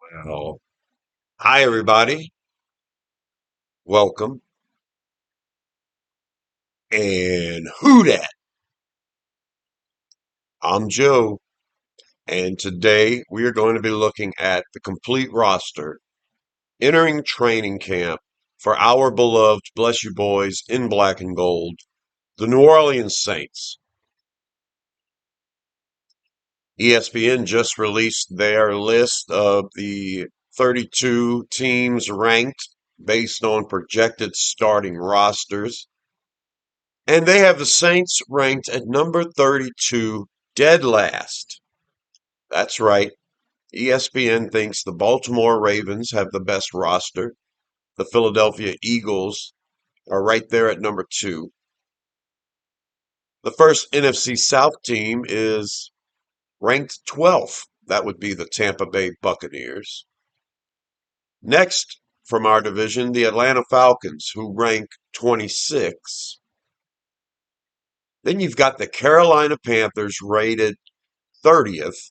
Well, hi everybody. Welcome. And who dat? I'm Joe, and today we are going to be looking at the complete roster entering training camp for our beloved Bless You Boys in black and gold, the New Orleans Saints. ESPN just released their list of the 32 teams ranked based on projected starting rosters. And they have the Saints ranked at number 32, dead last. That's right. ESPN thinks the Baltimore Ravens have the best roster. The Philadelphia Eagles are right there at number 2. The first NFC South team is ranked 12th. That would be the Tampa Bay Buccaneers. Next, from our division, the Atlanta Falcons, who rank 26. Then you've got the Carolina Panthers rated 30th.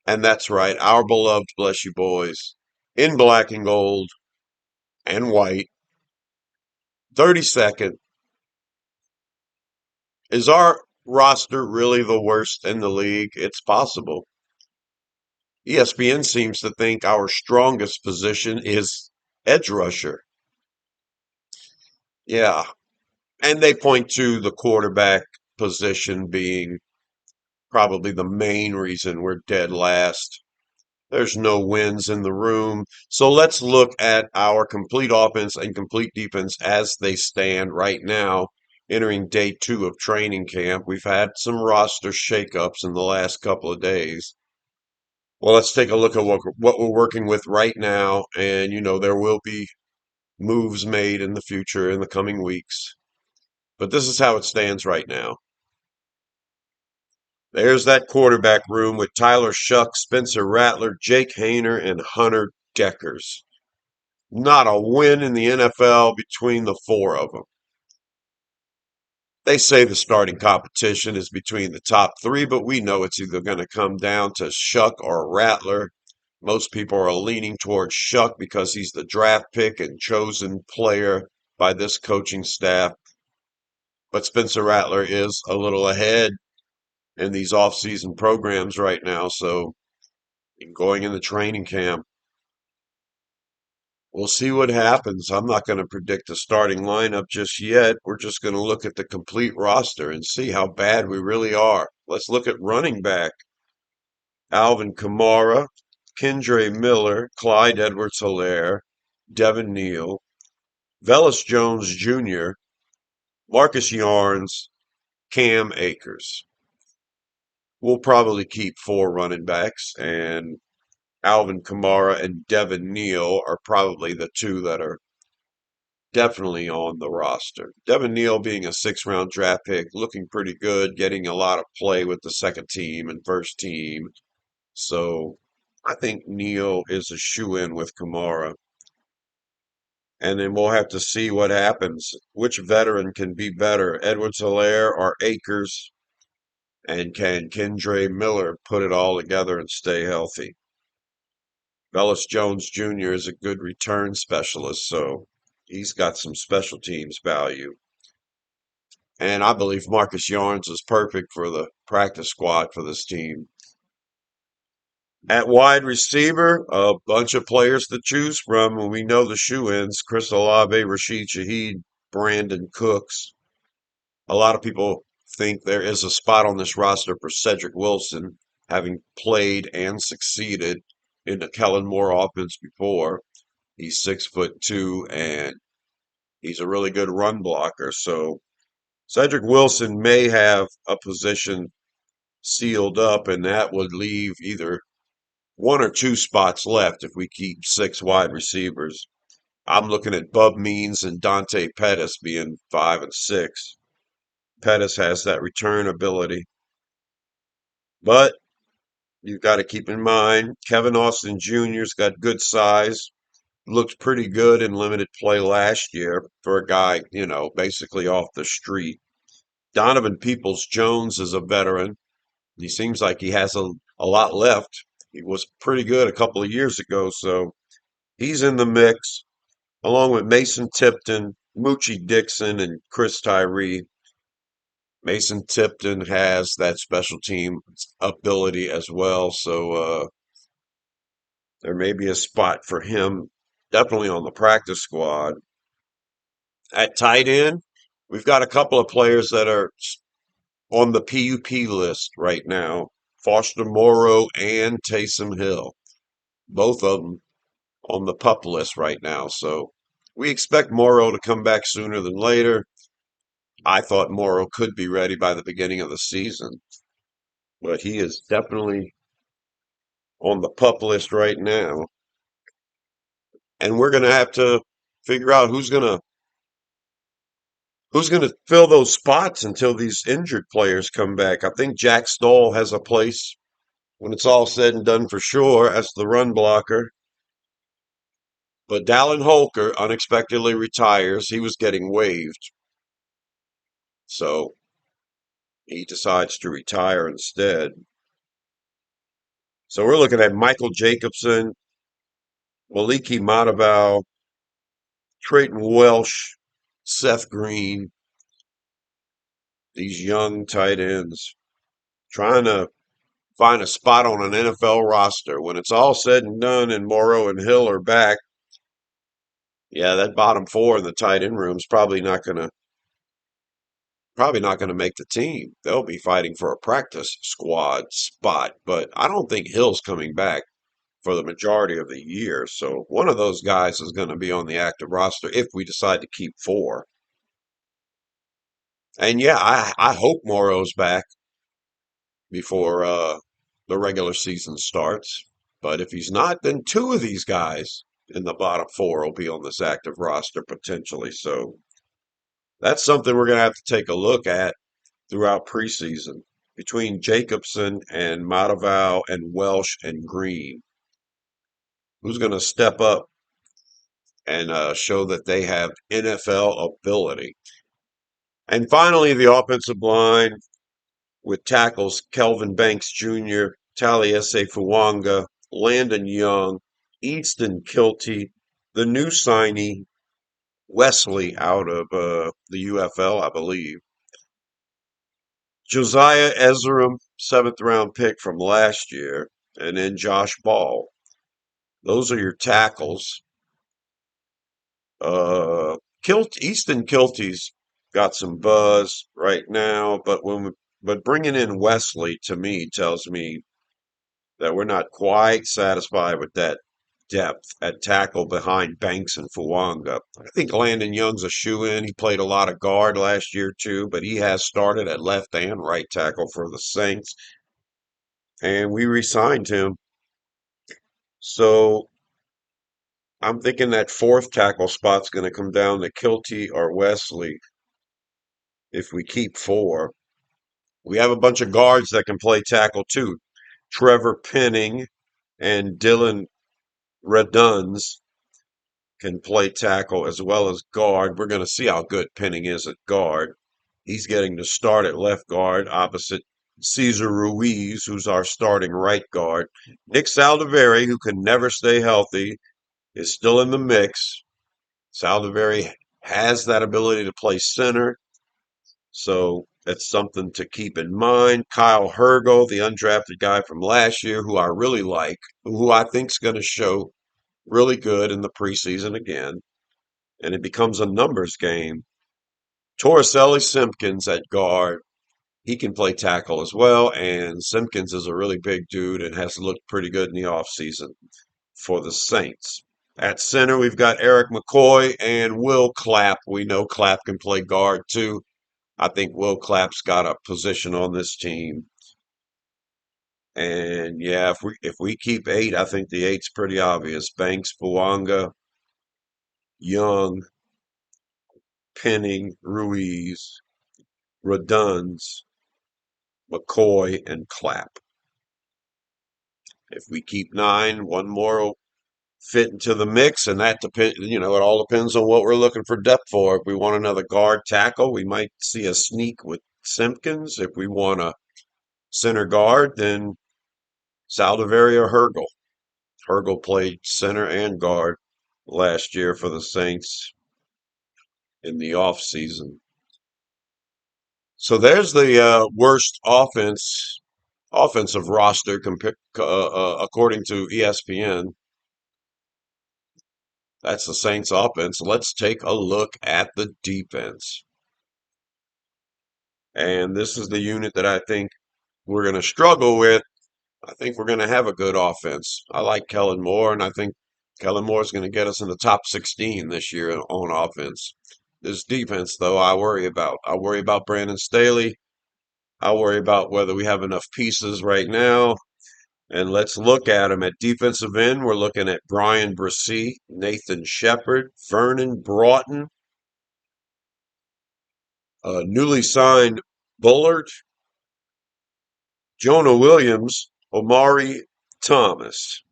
And that's right, our beloved Bless You Boys in black and gold and white. 32nd. Is our roster really the worst in the league? It's possible. ESPN seems to think our strongest position is edge rusher. Yeah. And they point to the quarterback position being probably the main reason we're dead last. There's no wins in the room. So let's look at our complete offense and complete defense as they stand right now, entering day 2 of training camp. We've had some roster shakeups in the last couple of days. Well, let's take a look at what we're working with right now. And, there will be moves made in the future in the coming weeks. But this is how it stands right now. There's that quarterback room with Tyler Shuck, Spencer Rattler, Jake Hayner, and Hunter Deckers. Not a win in the NFL between the four of them. They say the starting competition is between the top three, but we know it's either going to come down to Shuck or Rattler. Most people are leaning towards Shuck because he's the draft pick and chosen player by this coaching staff. But Spencer Rattler is a little ahead in these off-season programs right now, so going into training camp, we'll see what happens. I'm not going to predict a starting lineup just yet. We're just going to look at the complete roster and see how bad we really are. Let's look at running back. Alvin Kamara, Kendre Miller, Clyde Edwards-Helaire, Devin Neal, Velus Jones Jr., Marcus Yarns, Cam Akers. We'll probably keep 4 running backs, and Alvin Kamara and Devin Neal are probably the 2 that are definitely on the roster. Devin Neal being a 6th-round draft pick, looking pretty good, getting a lot of play with the second team and first team. So I think Neal is a shoe-in with Kamara. And then we'll have to see what happens. Which veteran can be better, Edwards-Helaire or Akers? And can Kendre Miller put it all together and stay healthy? Velus Jones Jr. is a good return specialist, so he's got some special teams value. And I believe Marcus Yarns is perfect for the practice squad for this team. At wide receiver, a bunch of players to choose from, and we know the shoe-ins: Chris Olave, Rashid Shaheed, Brandon Cooks. A lot of people think there is a spot on this roster for Cedric Wilson, having played and succeeded in the Kellen Moore offense before. He's 6'2", and he's a really good run blocker. So Cedric Wilson may have a position sealed up, and that would leave either 1 or 2 spots left if we keep 6 wide receivers. I'm looking at Bub Means and Dante Pettis being 5 and 6. Pettis has that return ability. But you've got to keep in mind, Kevin Austin Jr.'s got good size. Looked pretty good in limited play last year for a guy, basically off the street. Donovan Peoples-Jones is a veteran. He seems like he has a lot left. He was pretty good a couple of years ago, so he's in the mix, along with Mason Tipton, Moochie Dixon, and Chris Tyree. Mason Tipton has that special team ability as well, so there may be a spot for him, definitely on the practice squad. At tight end, we've got a couple of players that are on the PUP list right now. Foster Moreau and Taysom Hill, both of them on the pup list right now. So we expect Morrow to come back sooner than later. I thought Morrow could be ready by the beginning of the season, but he is definitely on the pup list right now. And we're going to have to figure out who's going to fill those spots until these injured players come back. I think Jack Stoll has a place when it's all said and done for sure as the run blocker. But Dallin Holker unexpectedly retires. He was getting waived. So he decides to retire instead. So we're looking at Michael Jacobson, Maliki Mataval, Trayton Welsh, Seth Green, these young tight ends, trying to find a spot on an NFL roster. When it's all said and done and Morrow and Hill are back, yeah, that bottom four in the tight end room is probably not gonna make the team. They'll be fighting for a practice squad spot, but I don't think Hill's coming back for the majority of the year. So one of those guys is going to be on the active roster if we decide to keep four. And yeah, I hope Morrow's back before the regular season starts. But if he's not, then two of these guys in the bottom four will be on this active roster potentially. So that's something we're going to have to take a look at throughout preseason between Jacobson and Mataval and Welsh and Green. Who's going to step up and show that they have NFL ability? And finally, the offensive line with tackles Kelvin Banks Jr., Taliese Fuanga, Landon Young, Easton Kilty, the new signee Wesley out of the UFL, I believe. Josiah Ezram, seventh round pick from last year, and then Josh Ball. Those are your tackles. Uh, Easton Kilty's got some buzz right now, but bringing in Wesley to me tells me that we're not quite satisfied with that depth at tackle behind Banks and Fuanga. I think Landon Young's a shoe-in. He played a lot of guard last year too, but he has started at left and right tackle for the Saints, and we re-signed him. So I'm thinking that fourth tackle spot's going to come down to Kilty or Wesley if we keep four. We have a bunch of guards that can play tackle too. Trevor Penning and Dylan Reduns can play tackle as well as guard. We're going to see how good Penning is at guard. He's getting to start at left guard opposite Cesar Ruiz, who's our starting right guard. Nick Saldiveri, who can never stay healthy, is still in the mix. Saldiveri has that ability to play center, so that's something to keep in mind. Kyle Hergo, the undrafted guy from last year, who I really like, who I think is going to show really good in the preseason again, and it becomes a numbers game. Torricelli Simpkins at guard. He can play tackle as well, and Simpkins is a really big dude and has looked pretty good in the offseason for the Saints. At center, we've got Eric McCoy and Will Clapp. We know Clapp can play guard too. I think Will Clapp's got a position on this team. And yeah, if we keep eight, I think the eight's pretty obvious. Banks, Fuanga, Young, Penning, Ruiz, Reduns, McCoy, and Clapp. If we keep nine, one more will fit into the mix, and that depends. It all depends on what we're looking for depth for. If we want another guard tackle, we might see a sneak with Simpkins. If we want a center guard, then Saldivaria Hergel. Hergel played center and guard last year for the Saints in the off season. So there's the worst offensive roster according to ESPN. That's the Saints offense. Let's take a look at the defense. And this is the unit that I think we're going to struggle with. I think we're going to have a good offense. I like Kellen Moore, and I think Kellen Moore is going to get us in the top 16 this year on offense. This defense, though, I worry about. I worry about Brandon Staley. I worry about whether we have enough pieces right now. And let's look at them. At defensive end, we're looking at Brian Bresee, Nathan Shepard, Vernon Broughton, newly signed Bullard, Jonah Williams, Omari Thomas.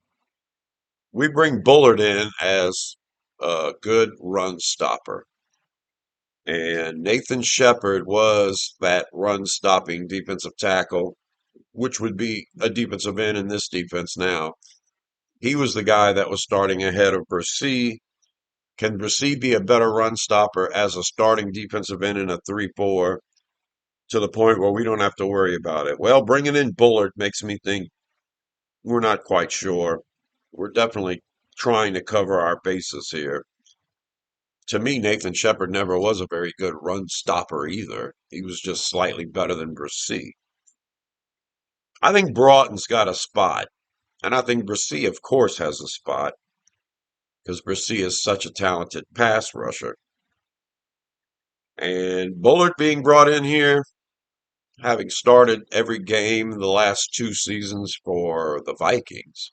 We bring Bullard in as a good run stopper. And Nathan Shepard was that run stopping defensive tackle, which would be a defensive end in this defense now. He was the guy that was starting ahead of Bresee. Can Bresee be a better run stopper as a starting defensive end in a 3-4 to the point where we don't have to worry about it? Well, bringing in Bullard makes me think we're not quite sure. We're definitely trying to cover our bases here. To me, Nathan Shepard never was a very good run stopper either. He was just slightly better than Bresee. I think Broughton's got a spot, and I think Bresee, of course, has a spot because Bresee is such a talented pass rusher. And Bullard being brought in here, having started every game the last 2 seasons for the Vikings,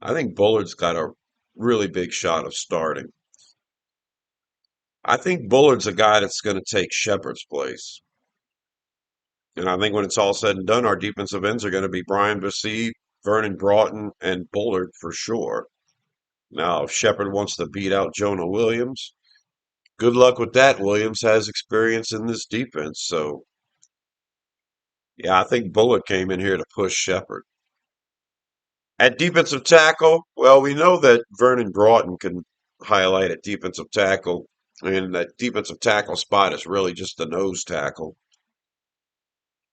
I think Bullard's got a really big shot of starting. I think Bullard's a guy that's going to take Shepard's place. And I think when it's all said and done, our defensive ends are going to be Brian Bresee, Vernon Broughton, and Bullard for sure. Now, if Shepard wants to beat out Jonah Williams, good luck with that. Williams has experience in this defense. So, yeah, I think Bullard came in here to push Shepard. At defensive tackle, well, we know that Vernon Broughton can highlight at defensive tackle. And that defensive tackle spot is really just the nose tackle.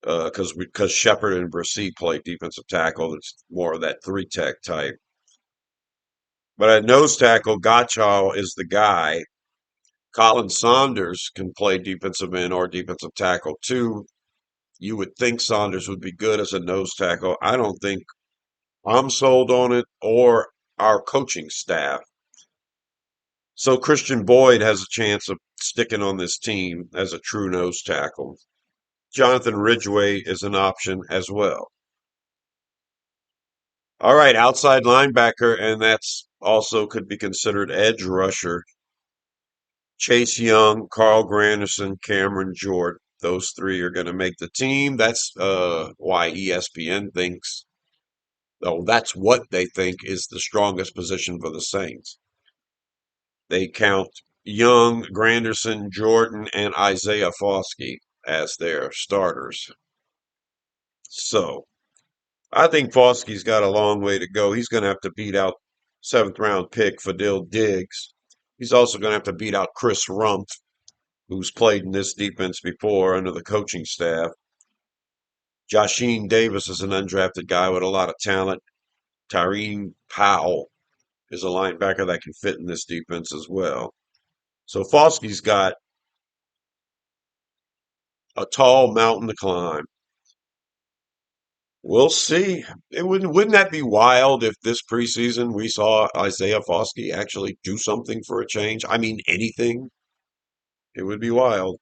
Because Shepard and Bresee play defensive tackle. It's more of that three tech type. But at nose tackle, Gottschall is the guy. Colin Saunders can play defensive end or defensive tackle too. You would think Saunders would be good as a nose tackle. I don't think I'm sold on it or our coaching staff. So Christian Boyd has a chance of sticking on this team as a true nose tackle. Jonathan Ridgeway is an option as well. All right, outside linebacker, and that's also could be considered edge rusher. Chase Young, Carl Granderson, Cameron Jordan. Those three are going to make the team. That's why ESPN thinks, oh, that's what they think is the strongest position for the Saints. They count Young, Granderson, Jordan, and Isaiah Foskey as their starters. So I think Foskey's got a long way to go. He's going to have to beat out seventh round pick Fadil Diggs. He's also going to have to beat out Chris Rumpf, who's played in this defense before under the coaching staff. Josheen Davis is an undrafted guy with a lot of talent. Tyreen Powell is a linebacker that can fit in this defense as well. So Foskey's got a tall mountain to climb. We'll see. Wouldn't that be wild if this preseason we saw Isaiah Foskey actually do something for a change? I mean, anything. It would be wild.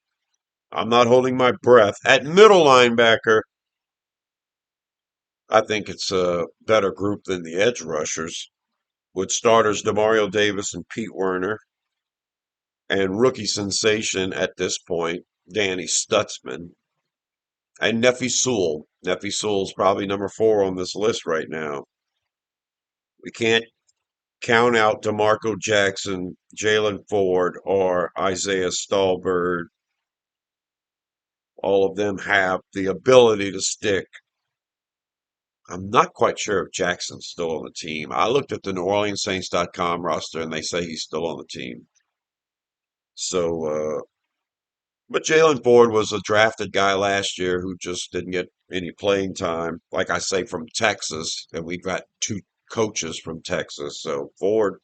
I'm not holding my breath. At middle linebacker, I think it's a better group than the edge rushers, with starters Demario Davis and Pete Werner, and rookie sensation at this point, Danny Stutzman, and Nefi Sewell. Nefi Sewell's probably number 4 on this list right now. We can't count out DeMarco Jackson, Jalen Ford, or Isaiah Stallbird. All of them have the ability to stick. I'm not quite sure if Jackson's still on the team. I looked at the NewOrleansSaints.com roster and they say he's still on the team. So, but Jalen Ford was a drafted guy last year who just didn't get any playing time. Like I say, from Texas, and we've got two coaches from Texas. So Ford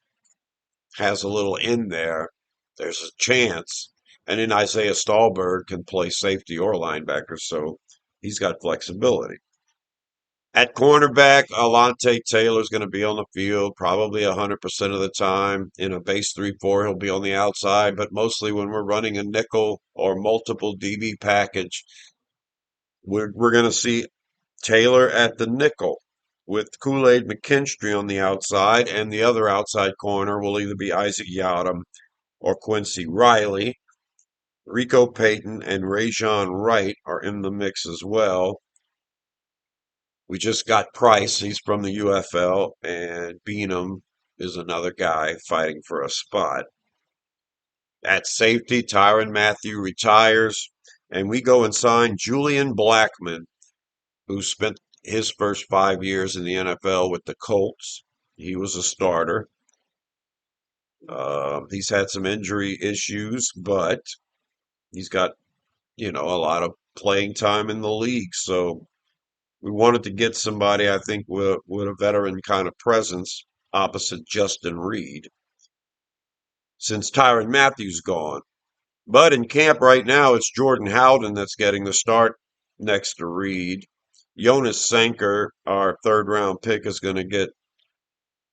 has a little in there. There's a chance. And then Isaiah Stallberg can play safety or linebacker, so he's got flexibility. At cornerback, Alante Taylor's going to be on the field probably 100% of the time. In a base 3-4, he'll be on the outside, but mostly when we're running a nickel or multiple DB package, we're going to see Taylor at the nickel with Kool-Aid McKinstry on the outside, and the other outside corner will either be Isaac Yadam or Quincy Riley. Rico Payton and Rajon Wright are in the mix as well. We just got Price, he's from the UFL, and Beenum is another guy fighting for a spot. At safety, Tyrann Mathieu retires, and we go and sign Julian Blackman, who spent his first 5 years in the NFL with the Colts. He was a starter. He's had some injury issues, but he's got, a lot of playing time in the league. So we wanted to get somebody, I think, with a veteran kind of presence opposite Justin Reed, since Tyrann Mathieu's gone. But in camp right now, it's Jordan Howden that's getting the start next to Reed. Jonas Sanker, our third round pick, is going to get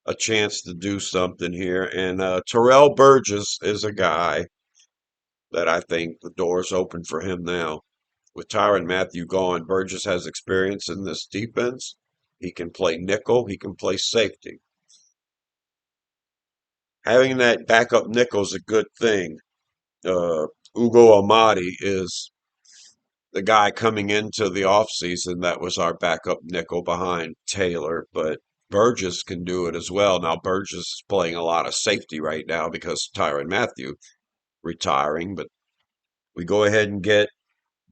a chance to do something here. And Terrell Burgess is a guy that I think the door's open for him now. With Tyrann Mathieu gone, Burgess has experience in this defense. He can play nickel, he can play safety. Having that backup nickel is a good thing. Ugo Amadi is the guy coming into the offseason that was our backup nickel behind Taylor, but Burgess can do it as well. Now, Burgess is playing a lot of safety right now because Tyrann Mathieu retiring, but we go ahead and get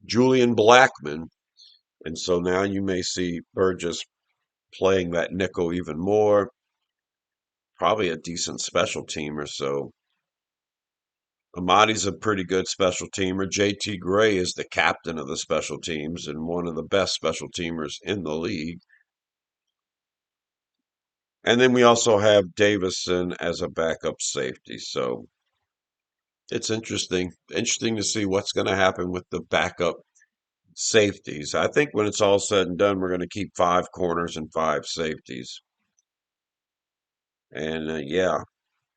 Julian Blackman. And so now you may see Burgess playing that nickel even more. Probably a decent special teamer. So Amadi's a pretty good special teamer. JT Gray is the captain of the special teams and one of the best special teamers in the league. And then we also have Davison as a backup safety. So it's interesting to see what's going to happen with the backup safeties. I think when it's all said and done, we're going to keep 5 corners and 5 safeties. And yeah,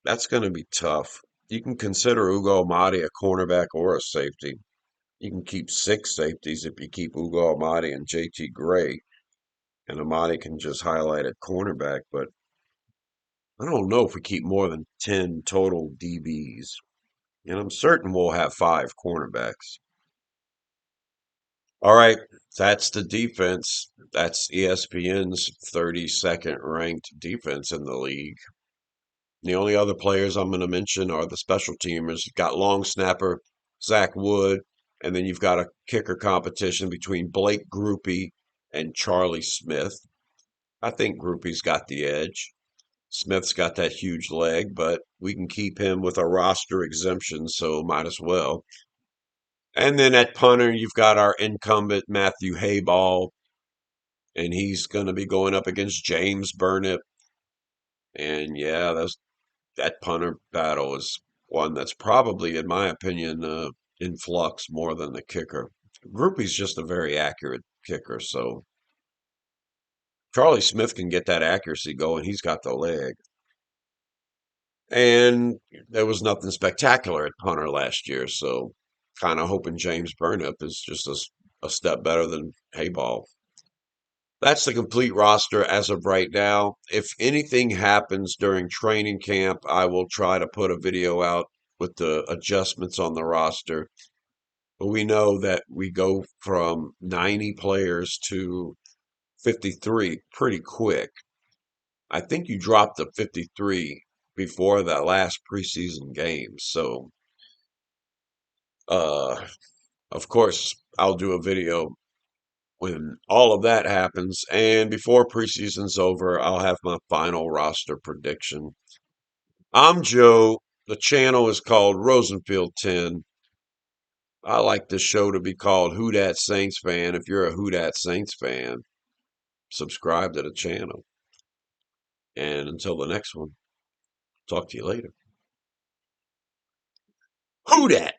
that's going to be tough. You can consider Ugo Amadi a cornerback or a safety. You can keep 6 safeties if you keep Ugo Amadi and JT Gray, and Amadi can just highlight at cornerback. But I don't know if we keep more than 10 total DBs. And I'm certain we'll have 5 cornerbacks. All right, that's the defense. That's ESPN's 32nd ranked defense in the league. The only other players I'm going to mention are the special teamers. You've got long snapper Zach Wood, and then you've got a kicker competition between Blake Grupe and Charlie Smith. I think Grupe's got the edge. Smith's got that huge leg, but we can keep him with a roster exemption, so might as well. And then at punter, you've got our incumbent Matthew Hayball, and he's going to be going up against James Burnip. And yeah, that punter battle is one that's probably, in my opinion, in flux more than the kicker. Grupe's just a very accurate kicker, so Charlie Smith can get that accuracy going. He's got the leg. And there was nothing spectacular at punter last year, so kind of hoping James Burnip is just a step better than Hayball. That's the complete roster as of right now. If anything happens during training camp, I will try to put a video out with the adjustments on the roster. But we know that we go from 90 players to 53 pretty quick. I think you dropped to 53 before that last preseason game. So, uh, of course, I'll do a video when all of that happens. And before preseason's over, I'll have my final roster prediction. I'm Joe. The channel is called Rosenfield 10. I like this show to be called Who Dat Saints Fan. If you're a Who Dat Saints fan, subscribe to the channel. And until the next one, talk to you later. Who Dat?